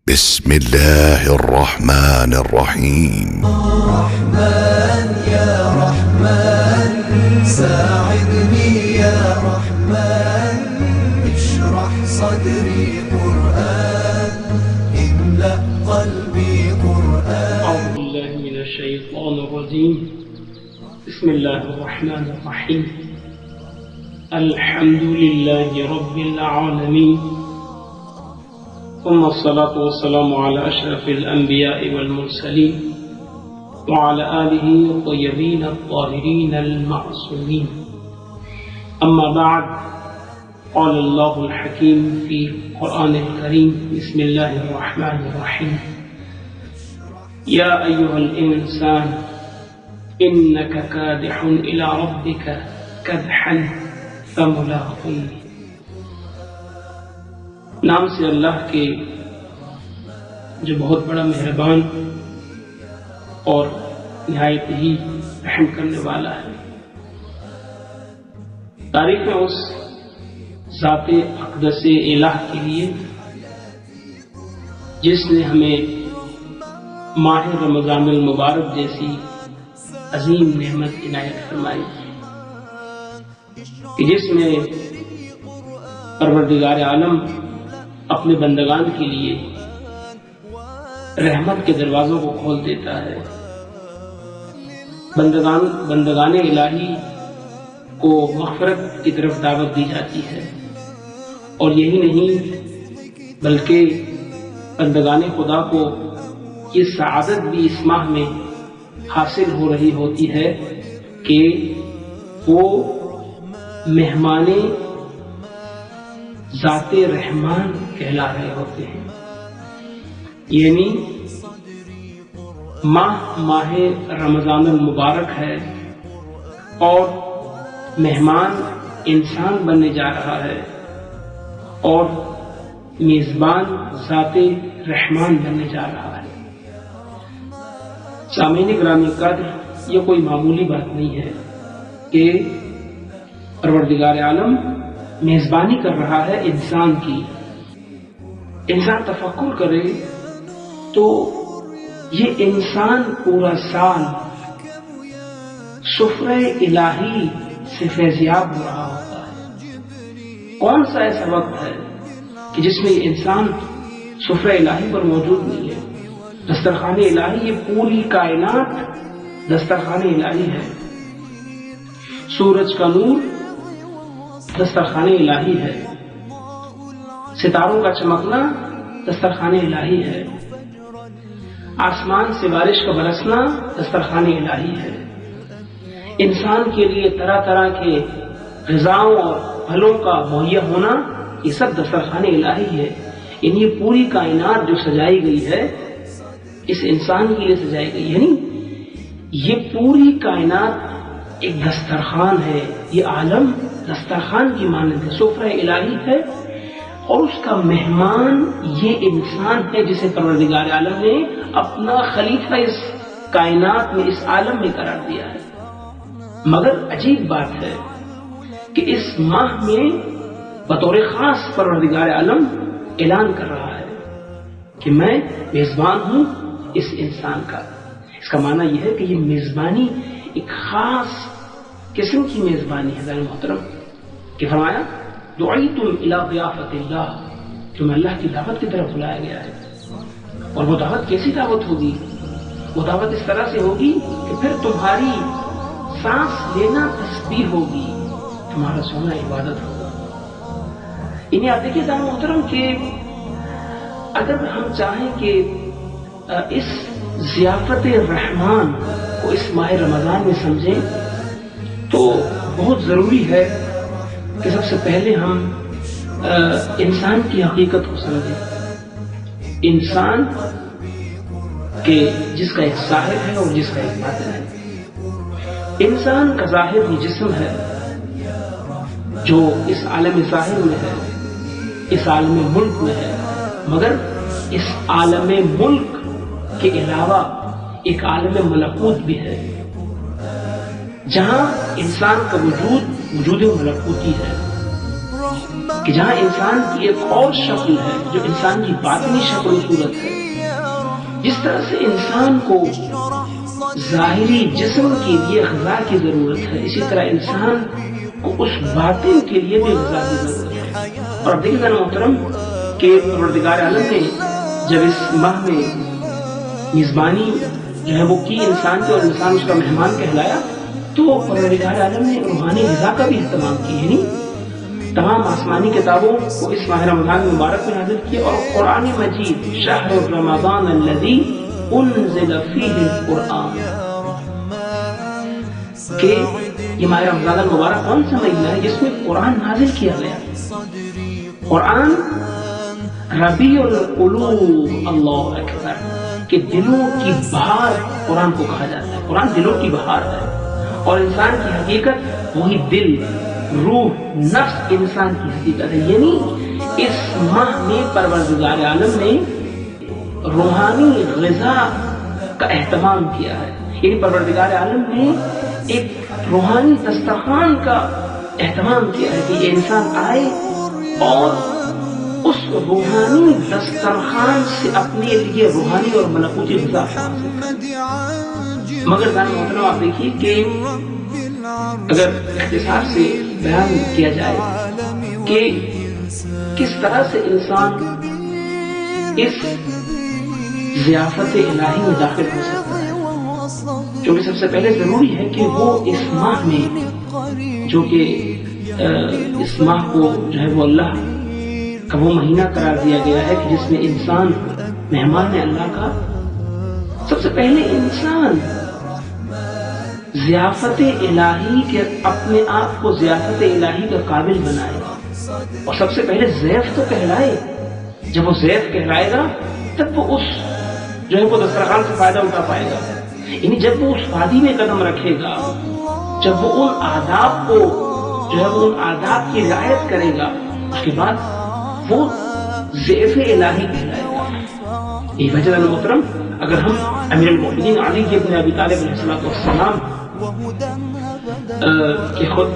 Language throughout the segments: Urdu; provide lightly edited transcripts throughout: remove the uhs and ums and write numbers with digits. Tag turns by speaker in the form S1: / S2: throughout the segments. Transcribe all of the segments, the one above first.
S1: بسم الله الرحمن الرحيم.
S2: رحمن يا رحمن ساعدني يا رحمن اشرح صدري قرآن املأ قلبي قرآن.
S3: أعوذ بالله من الشيطان الرجيم. بسم الله الرحمن الرحيم. الحمد لله رب العالمين، ثم الصلاة والسلام على أشرف الأنبياء والمرسلين وعلى آله الطيبين الطاهرين المعصومين. أما بعد، قال الله الحكيم في القرآن الكريم: بسم الله الرحمن الرحيم. يا أيها الإنسان إنك كادح إلى ربك كدحا فملاقيه. نام سے اللہ کے جو بہت بڑا مہربان اور نہایت ہی رحم کرنے والا ہے. تعریف ہے اس ذات اقدس الہ کے لیے جس نے ہمیں ماہ رمضان المبارک جیسی عظیم نعمت عنایت فرمائی کہ جس میں پروردگار عالم اپنے بندگان کے لیے رحمت کے دروازوں کو کھول دیتا ہے. بندگان الہی کو مغفرت کی طرف دعوت دی جاتی ہے، اور یہی نہیں بلکہ بندگان خدا کو یہ سعادت بھی اس ماہ میں حاصل ہو رہی ہوتی ہے کہ وہ مہمان ذات رحمان کہلا رہے ہوتے ہیں. یعنی ماہ رمضان المبارک ہے اور مہمان انسان بننے جا رہا ہے اور میزبان ذات رحمان بننے جا رہا ہے. سامعین گرامی قدر، یہ کوئی معمولی بات نہیں ہے کہ پروردگار عالم میزبانی کر رہا ہے انسان کی. انسان تفکر کرے تو یہ انسان پورا سال سفرہ الہی سے فیضیاب ہو رہا ہوتا ہے. کون سا ایسا وقت ہے کہ جس میں یہ انسان سفرہ الہی پر موجود نہیں ہے؟ دسترخوان الہی، یہ پوری کائنات دسترخوان الہی ہے. سورج کا نور دسترخوان الہی ہے، ستاروں کا چمکنا دسترخوان الہی ہے، آسمان سے بارش کا برسنا دسترخوان الہی ہے. انسان کے لیے طرح طرح کے غذاؤں اور پھلوں کا مہیا ہونا، یہ سب دسترخوان الہی ہے. یعنی یہ پوری کائنات جو سجائی گئی ہے اس انسان کے لیے سجائی گئی. یعنی یہ پوری کائنات ایک دسترخوان ہے. یہ عالم دسترخوان کی مانند ہے، سفرہ الہی ہے، اور اس کا مہمان یہ انسان ہے جسے پروردگار عالم نے اپنا خلیفہ اس کائنات میں، اس عالم میں قرار دیا ہے. مگر عجیب بات ہے کہ اس ماہ میں بطور خاص پروردگار عالم اعلان کر رہا ہے کہ میں میزبان ہوں اس انسان کا. اس کا معنی یہ ہے کہ یہ میزبانی ایک خاص قسم کی میزبانی ہے. ذرا محترم کہ فرمایا دعیتم الی ضیافت اللہ، تمہیں اللہ کی دعوت کی طرف بلایا گیا ہے. اور وہ دعوت کیسی دعوت ہوگی؟ وہ دعوت اس طرح سے ہوگی کہ پھر تمہاری سانس لینا تسبیح ہوگی، تمہارا سونا عبادت ہوگا. انہیں آپ دیکھیے ذرا محترم کہ اگر ہم چاہیں کہ اس ضیافت رحمان کو اس ماہ رمضان میں سمجھیں تو بہت ضروری ہے کہ سب سے پہلے ہم انسان کی حقیقت کو سمجھیں. انسان کے جس کا ایک ظاہر ہے اور جس کا ایک باطن ہے. انسان کا ظاہر یہ جسم ہے جو اس عالم ظاہر میں ہے، اس عالم ملک میں ہے. مگر اس عالم ملک کے علاوہ ایک عالم ملکوت بھی ہے جہاں انسان کا وجود ملکوتی ہے. کہ جہاں انسان کی ایک اور شکل ہے جو انسان کی باطنی شکل و صورت ہے. جس طرح سے انسان کو ظاہری جسم کے لیے غذا کی ضرورت ہے، اسی طرح انسان کو اس باطن کے لیے بھی غذا کی ضرورت ہے. اور اب دیکھیں محترم کہ پروردگار عالم نے جب اس ماہ میں میزبانی جو ہے وہ کی انسان کی اور انسان اس کا مہمان کہلایا، تو پروردگار عالم نے روحانی غذا کا بھی اہتمام کیا. یعنی تمام آسمانی کتابوں کو اس ماہ رمضان مبارک میں نازل کیا. اور قرآن مجید شہر رمضان الذی انزل فیہ القرآن، کہ یہ ماہ رمضان المبارک کون سا مہینہ ہے جس میں قرآن نازل کیا گیا. قرآن ربیع القلوب، اللہ اکبر، کہ دلوں کی بہار قرآن کو کہا جاتا ہے. قرآن دلوں کی بہار ہے، اور انسان کی حقیقت وہی دل، روح، نفس انسان کی حقیقت ہے. یعنی اس ماہ میں پروردگار عالم نے روحانی غذا کا اہتمام کیا ہے. یعنی پروردگار عالم نے ایک روحانی دسترخوان کا اہتمام کیا ہے کہ یہ انسان آئے اور اس روحانی دسترخوان سے اپنے لیے روحانی اور ملکوتی غذا حاصل کرے. مگر محترم آپ دیکھیے کہ اگر اختصار سے بیان کیا جائے کہ کس طرح سے انسان اس ضیافت الہی میں داخل ہو سکتا ہے، جو کہ سب سے پہلے ضروری ہے کہ وہ اس ماہ میں، جو کہ اس ماہ کو جو ہے وہ اللہ کا وہ مہینہ قرار دیا گیا ہے کہ جس میں انسان مہمان ہے اللہ کا، سب سے پہلے انسان ضیافت الہی کے اپنے آپ کو ضیافت الہی کا قابل بنائے گا. اور سب سے پہلے ضیف تو کہلائے. جب وہ ضیف کہلائے گا تب وہ اس جو ہے وہ دسترخوان سے فائدہ اٹھا پائے گا. یعنی جب وہ اس وادی میں قدم رکھے گا، جب وہ ان آداب کو جو ہے وہ ان آداب کی رعایت کرے گا، اس کے بعد وہ ضیف الہی کہلائے گا. یہ وجہ ہے محترم، اگر ہم امیر المؤمنین علی بن ابی طالب علیہ السلام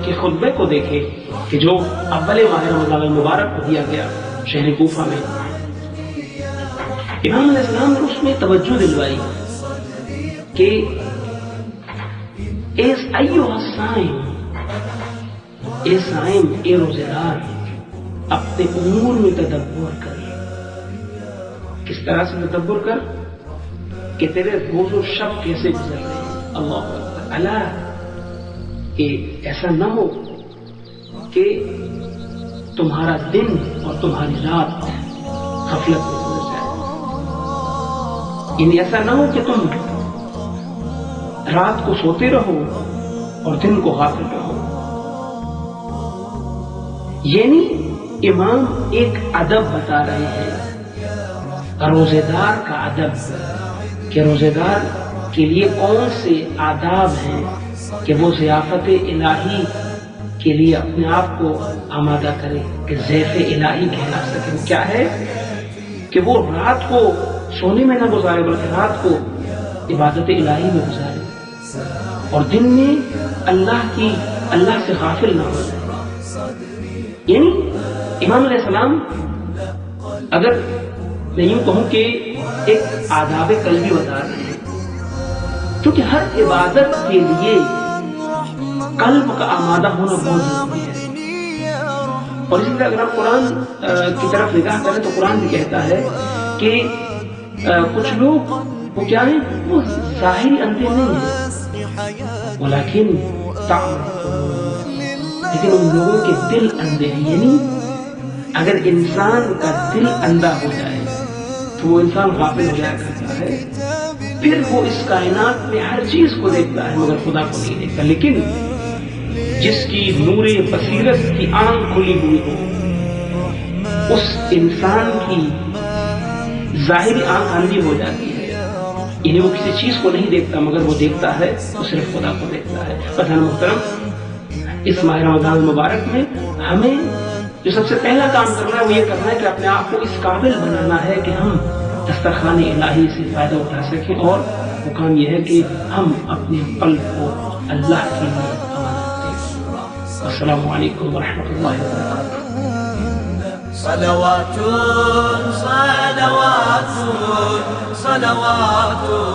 S3: کے خطبے کو دیکھیں کہ جو اول ماہ رمضان المبارک کو دیا گیا شہر کوفہ میں، امام علیہ السلام نے اس میں توجہ دلوائی کہ اے صائم، اے روزے دار، اپنے امور میں تدبر کر. کس طرح سے تدبر کر کہ تیرے روز و شب کیسے گزر رہے ہیں. اللہ اکبر. اللہ کہ ایسا نہ ہو کہ تمہارا دن اور تمہاری رات غفلت میں گزر جائے. یعنی ایسا نہ ہو کہ تم رات کو سوتے رہو اور دن کو غافل رہو. یعنی امام ایک ادب بتا رہے ہیں، روزے دار کا ادب، کہ روزے دار کے لیے کون سے آداب ہیں کہ وہ ضیافت الہی کے لیے اپنے آپ کو آمادہ کرے، کہ ضیف الہی کہلا سکے. وہ کیا ہے کہ وہ رات کو سونے میں نہ گزارے بلکہ رات کو عبادت الہی میں گزارے، اور دن میں اللہ سے غافل نہ ہو جائے. یعنی امام علیہ السلام، اگر میں یوں کہوں کہ ایک آداب قلبی بتا رہے ہیں، کیونکہ ہر عبادت کے لیے قلب کا آمادہ ہونا بہت ضروری ہے. اور اسی طرح اگر آپ قرآن کی طرف نگاہ کریں تو قرآن بھی کہتا ہے کہ کچھ لوگ وہ کیا ہیں، وہ ظاہری اندھے نہیں ہیں، ولیکن لیکن ان لوگوں کے دل اندھے ہیں. یعنی اگر انسان کا دل اندھا ہو جائے تو وہ انسان غافل ہو جایا کرتا ہے، پھر وہ اس کائنات میں ہر چیز کو دیکھتا ہے مگر خدا کو نہیں دیکھتا. لیکن جس کی نور بصیرت کی آنکھ کھلی ہوئی ہو، اس انسان کی ظاہری آنکھ اندھی ہو جاتی ہے. یعنی وہ کسی چیز کو نہیں دیکھتا مگر وہ دیکھتا ہے تو صرف خدا کو دیکھتا ہے. پتہ محترم، اس ماہ رمضان المبارک میں ہمیں جو سب سے پہلا کام کرنا ہے وہ یہ کرنا ہے کہ اپنے آپ کو اس قابل بنانا ہے کہ ہم دسترخوان الہی سے فائدہ اٹھا سکیں. اور وہ کام یہ ہے کہ ہم اپنے قلب کو اللہ کے لیے امانت دیں. السلام علیکم ورحمۃ اللہ وبرکاتہ.
S2: صلوات صلوات صلوات